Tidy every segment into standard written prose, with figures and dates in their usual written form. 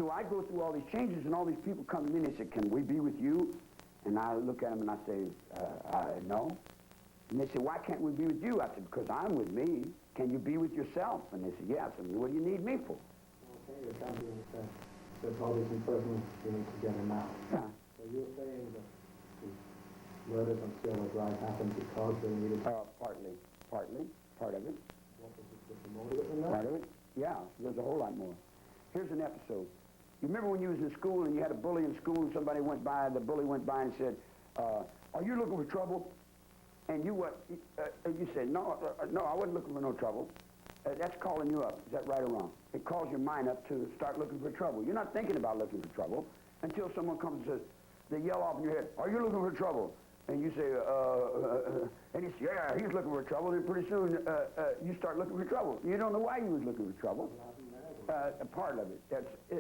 So I go through all these changes, and all these people come to me and they say, can we be with you? And I look at them and I say, no. And they say, why can't we be with you? I said, because I'm with me. Can you be with yourself? And they said, yes. I said, what do you need me for? Okay, you're telling me that there's all these improvements you need to get him out. Yeah. So you're saying that the murders on Silver Drive happened because they needed... Partly, part of it. What was the motive in that? Part of it, yeah. There's a whole lot more. Here's an episode. You remember when you was in school and you had a bully in school and somebody went by, the bully went by and said, are you looking for trouble? And you what? You said, no, I wasn't looking for no trouble. That's calling you up. Is that right or wrong? It calls your mind up to start looking for trouble. You're not thinking about looking for trouble until someone comes and says, they yell off in your head, are you looking for trouble? And you say, and he says, yeah, he's looking for trouble. And pretty soon you start looking for trouble. You don't know why you was looking for trouble. A part of it.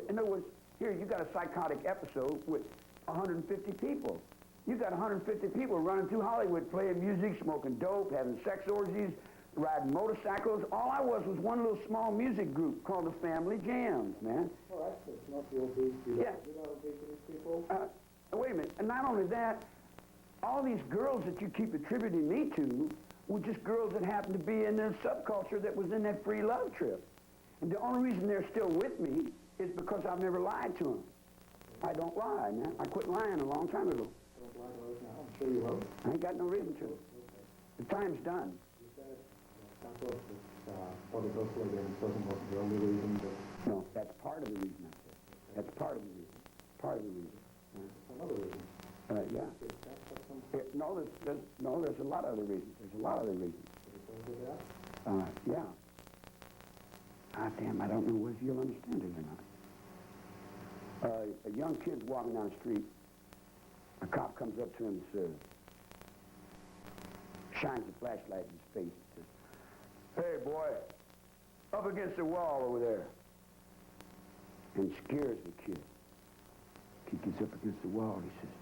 In other words, here you got a psychotic episode with 150 people. You got 150 people running through Hollywood playing music, smoking dope, having sex orgies, riding motorcycles. All I was one little small music group called the Family Jams, man. Oh, actually, it's not the obese. Yeah. You don't obese people? Wait a minute. And not only that, all these girls that you keep attributing me to were just girls that happened to be in the subculture that was in that free love trip. And the only reason they're still with me is because I've never lied to them. I don't lie, man. I quit lying a long time ago. Don't lie to us now. I'm sure you won't. I ain't got no reason to. The time's done. You said Holy Ghost lady in prison wasn't the only reason that... No, that's part of the reason I said. That's part of the reason. Part of the reason. Another reason. Yeah. There's a lot of other reasons. There's a lot of other reasons. Yeah. Damn, I don't know if you'll understand it or not. A young kid's walking down the street. A cop comes up to him and says, shines a flashlight in his face and says, hey, boy, up against the wall over there. And scares the kid. Kid gets up against the wall and he says,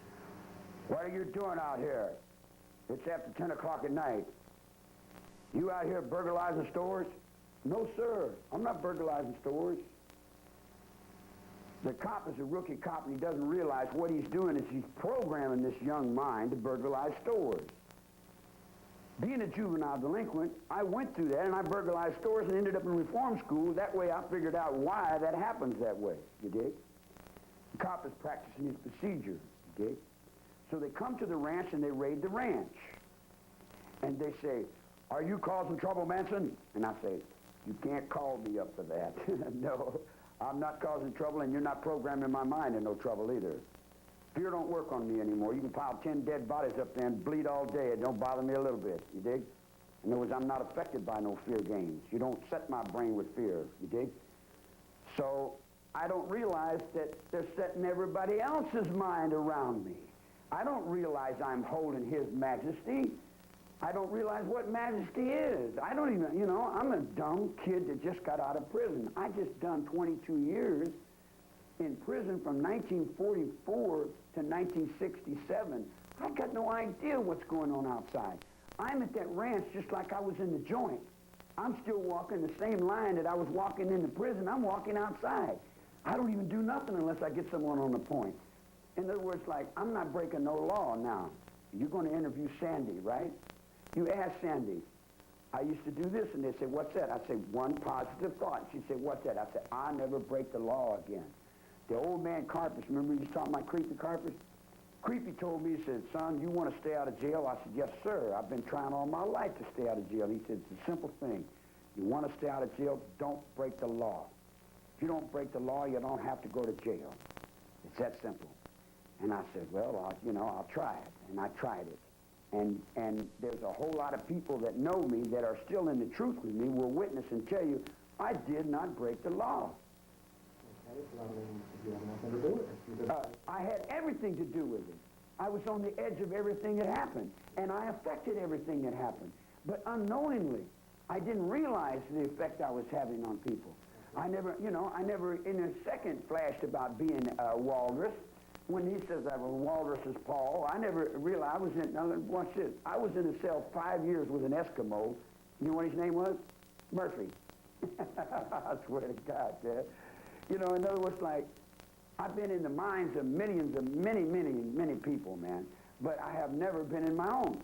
what are you doing out here? It's after 10 o'clock at night. You out here burglarizing stores? No, sir. I'm not burglarizing stores. The cop is a rookie cop, and he doesn't realize what he's doing is he's programming this young mind to burglarize stores. Being a juvenile delinquent, I went through that, and I burglarized stores and ended up in reform school. That way I figured out why that happens that way, you dig? The cop is practicing his procedure, you dig? So they come to the ranch, and they raid the ranch. And they say, are you causing trouble, Manson? And I say, you can't call me up for that. No, I'm not causing trouble, and you're not programming my mind in no trouble either. Fear don't work on me anymore. You can pile 10 dead bodies up there and bleed all day. It don't bother me a little bit, you dig? In other words, I'm not affected by no fear games. You don't set my brain with fear, you dig? So I don't realize that they're setting everybody else's mind around me. I don't realize I'm holding his majesty. I don't realize what majesty is. I don't even, you know, I'm a dumb kid that just got out of prison. I just done 22 years in prison from 1944 to 1967. I got no idea what's going on outside. I'm at that ranch just like I was in the joint. I'm still walking the same line that I was walking in the prison. I'm walking outside. I don't even do nothing unless I get someone on the point. In other words, like, I'm not breaking no law now. You're going to interview Sandy, right? You ask Sandy, I used to do this, and they say, what's that? I say, one positive thought. She'd say, what's that? I say, I never break the law again. The old man Carpus, remember you was talking about Creepy Carpus? Creepy told me, he said, son, you want to stay out of jail? I said, yes, sir. I've been trying all my life to stay out of jail. He said, it's a simple thing. You want to stay out of jail, don't break the law. If you don't break the law, you don't have to go to jail. It's that simple. And I said, well, I'll try it. And I tried it. And there's a whole lot of people that know me that are still in the truth with me will witness and tell you, I did not break the law. Okay, so you have nothing to do with it. I had everything to do with it. I was on the edge of everything that happened, and I affected everything that happened. But unknowingly, I didn't realize the effect I was having on people. I never in a second flashed about being a walrus. When he says I was walrus as Paul, I never realized I was in, now watch this, I was in a cell 5 years with an Eskimo. You know what his name was? Murphy. I swear to God, man. You know, in other words, like, I've been in the minds of millions of many people, man, but I have never been in my own.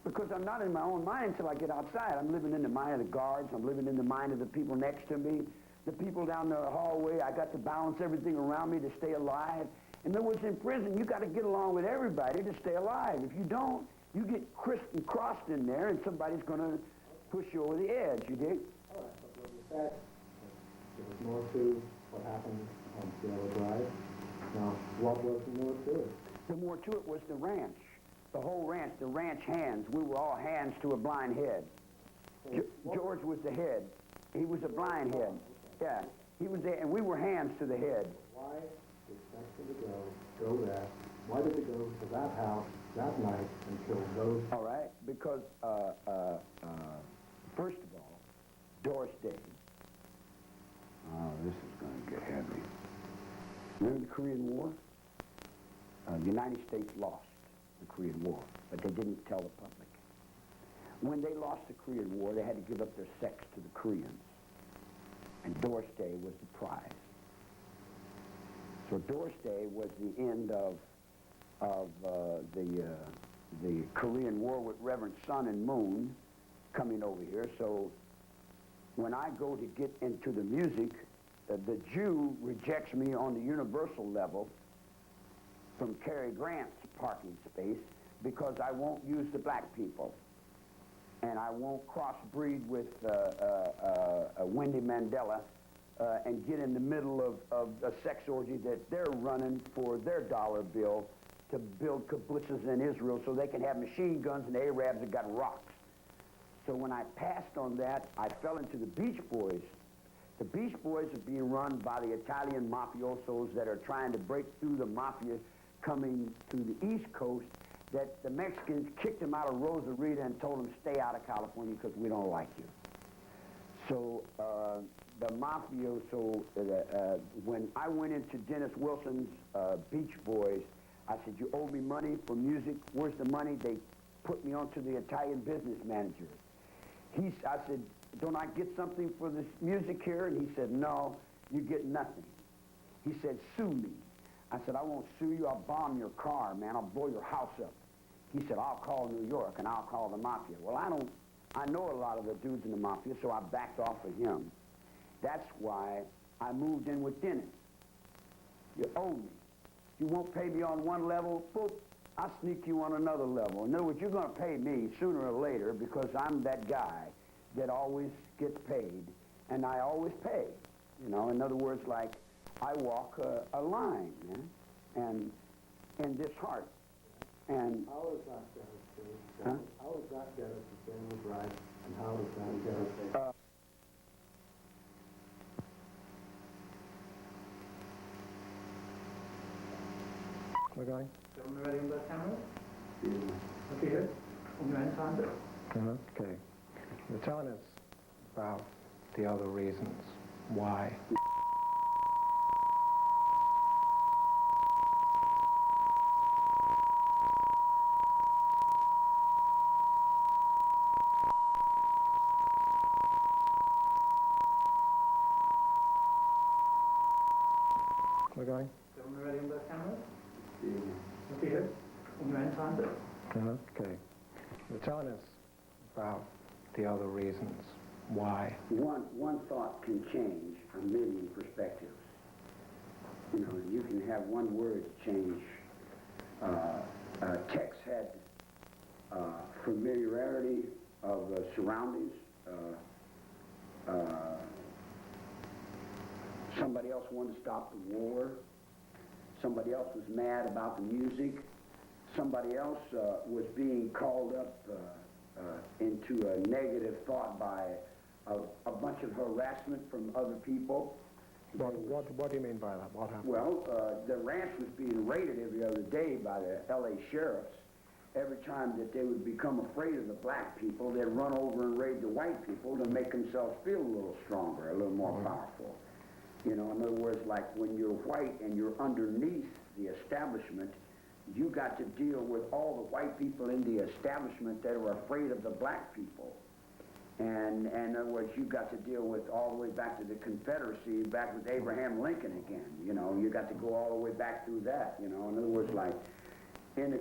Because I'm not in my own mind until I get outside. I'm living in the mind of the guards. I'm living in the mind of the people next to me, the people down the hallway. I got to balance everything around me to stay alive. In other words, in prison, you got to get along with everybody to stay alive. If you don't, you get crisped and crossed in there, and somebody's going to push you over the edge, you dig? All right, but when you said there was more to what happened on Cielo Drive, now, what was the more to it? The more to it was the ranch. The whole ranch, the ranch hands. We were all hands to a blind head. George was the head. He was a blind head. Yeah, he was there, and we were hands to the head. Why did Sexton go there? Why did they go to that house that night and kill those? All right, because first of all, Doris Day. Oh, this is going to get heavy. Remember the Korean War? The United States lost the Korean War, but they didn't tell the public. When they lost the Korean War, they had to give up their sex to the Koreans, and Doris Day was the prize. So Doris Day was the end of the Korean War with Reverend Sun and Moon coming over here. So when I go to get into the music, the Jew rejects me on the universal level from Cary Grant's parking space because I won't use the black people. And I won't crossbreed with Wendy Mandela and get in the middle of a sex orgy that they're running for their dollar bill to build kibbutzes in Israel so they can have machine guns and the Arabs that got rocks. So when I passed on that, I fell into the Beach Boys. The Beach Boys are being run by the Italian mafiosos that are trying to break through the mafia coming to the East Coast, that the Mexicans kicked them out of Rosarita and told them stay out of California because we don't like you. So the mafioso, when I went into Dennis Wilson's Beach Boys, I said, you owe me money for music. Where's the money? They put me onto the Italian business manager. I said, don't I get something for this music here? And he said, no, you get nothing. He said, sue me. I said, I won't sue you. I'll bomb your car, man. I'll blow your house up. He said, I'll call New York and I'll call the mafia. Well, I know a lot of the dudes in the mafia, so I backed off of him. That's why I moved in with Dennis. You owe me. You won't pay me on one level, boop, I'll sneak you on another level. In other words, you're going to pay me sooner or later because I'm that guy that always gets paid, and I always pay. You know, in other words, like, I walk a line, man, and in this heart. And how is that get us to? Huh? How does that get us to Stanley Drive, and how does that get us to? We're going? Gentlemen, ready on both cameras? Okay, good. On your own time. Okay. You're telling us about the other reasons why. We're going? Gentlemen, ready on both cameras? Okay, good. On your own time. Okay. You're telling us about the other reasons why. One thought can change a million perspectives. You know, you can have one word change. Tex had familiarity of surroundings. Somebody else wanted to stop the war. Somebody else was mad about the music. Somebody else was being called up into a negative thought by a bunch of harassment from other people. What do you mean by that? What happened? Well, the ranch was being raided every other day by the L.A. sheriffs. Every time that they would become afraid of the black people, they'd run over and raid the white people to make themselves feel a little stronger, a little more powerful. You know, in other words, like when you're white and you're underneath the establishment, you got to deal with all the white people in the establishment that are afraid of the black people. And in other words, you've got to deal with all the way back to the Confederacy, back with Abraham Lincoln again. You know, you got to go all the way back through that, you know. In other words, like, in the